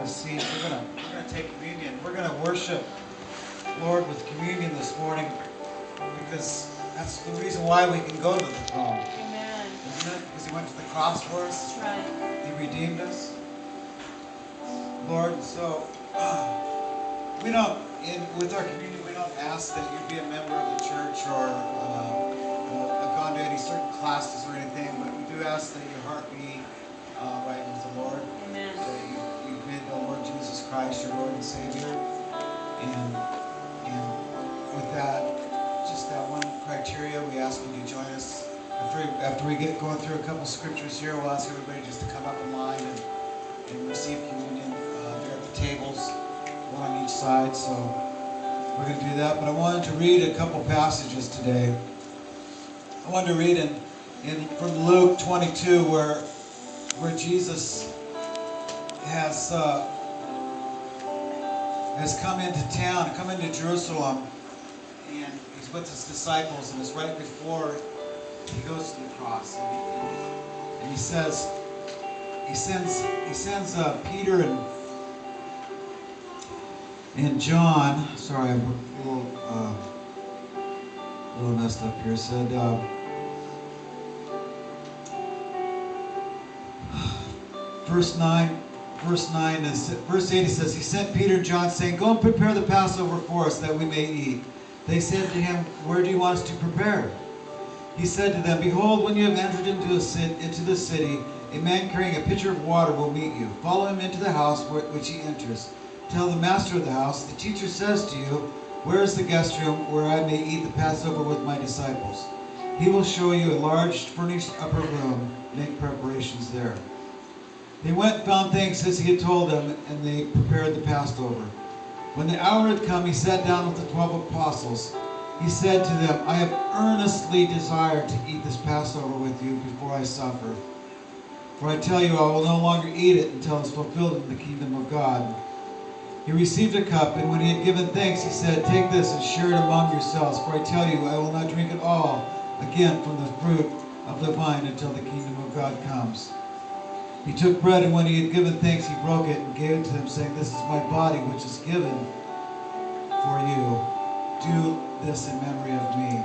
a seat. We're gonna take communion. We're gonna worship Lord with communion this morning because that's the reason why we can go to the throne. Amen. Isn't it? Because He went to the cross for us. That's right. He redeemed us. Lord, so we don't, with our communion, we don't ask that you be a member of the church or have gone to any certain classes or anything, but we do ask that your heart be right with the Lord. Amen. That you've made the Lord Jesus Christ your Lord and Savior. And with that, just that one criteria, we ask you to join us. After we get going through a couple scriptures here, we'll ask everybody just to come up in line and receive communion. They're at the tables, one on each side. So we're going to do that. But I wanted to read a couple passages today. I wanted to read from Luke 22 where Jesus has come into town, come into Jerusalem, and he's with his disciples, and it's right before he goes to the cross, and he says, he sends Peter and John. Sorry, I'm a little messed up here. It said, verse 8, he says, he sent Peter and John, saying, "Go and prepare the Passover for us, that we may eat." They said to him, "Where do you want us to prepare?" He said to them, "Behold, when you have entered into the city, a man carrying a pitcher of water will meet you. Follow him into the house which he enters. Tell the master of the house, the teacher says to you, where is the guest room where I may eat the Passover with my disciples? He will show you a large furnished upper room. Make preparations there." They went and found things as he had told them, and they prepared the Passover. When the hour had come, he sat down with the 12 apostles. He said to them, "I have earnestly desired to eat this Passover with you before I suffer. For I tell you, I will no longer eat it until it is fulfilled in the kingdom of God." He received a cup, and when he had given thanks, he said, "Take this and share it among yourselves. For I tell you, I will not drink it all again from the fruit of the vine until the kingdom of God comes." He took bread, and when he had given thanks, he broke it and gave it to them, saying, "This is my body, which is given for you. Do this in memory of me."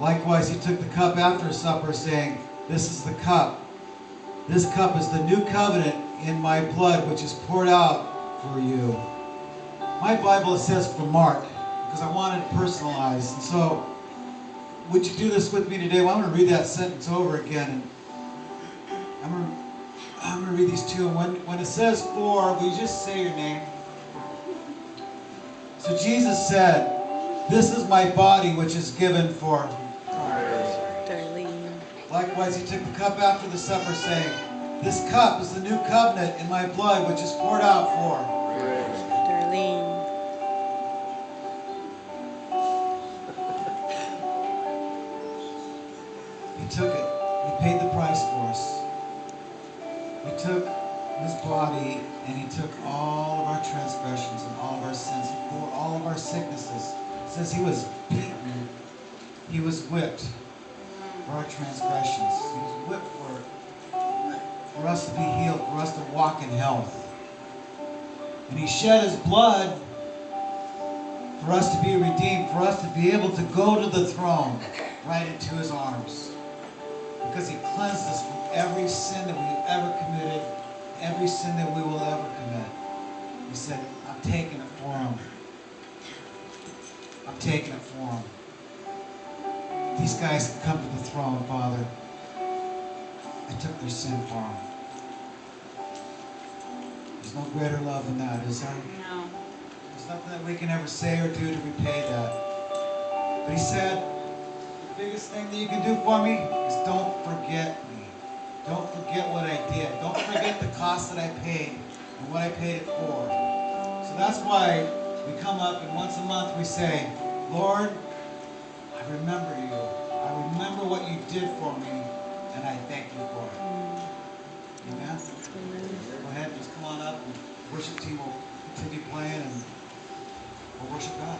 Likewise, he took the cup after supper, saying, "This is the cup. This cup is the new covenant in my blood, which is poured out for you." My Bible, it says for Mark, because I wanted it personalized. And so, would you do this with me today? Well, I'm going to read that sentence over again. And I'm going to read these two. And when it says for, will you just say your name? So Jesus said, "This is my body, which is given for Darlene. Likewise, he took the cup after the supper, saying, "This cup is the new covenant in my blood, which is poured out for Darlene. He took it. He paid the price for us. He took his body and he took all of our transgressions and all of our sins. He bore all of our sicknesses. It says he was beaten. He was whipped for our transgressions. He was whipped for us to be healed, for us to walk in health. And he shed his blood for us to be redeemed, for us to be able to go to the throne, right into his arms. Because he cleansed us from every sin that we've ever committed, every sin that we will ever commit. He said, "I'm taking it for him. I'm taking it for him. These guys can come to the throne, Father. I took their sin for them." There's no greater love than that, is there? No. There's nothing that we can ever say or do to repay that. But he said, the biggest thing that you can do for me is don't forget me. Don't forget what I did. Don't forget the cost that I paid and what I paid it for. So that's why we come up and once a month we say, "Lord, I remember you. I remember what you did for me, and I thank you for it." Amen? Go ahead and just come on up, and worship team will continue playing, and we'll worship God.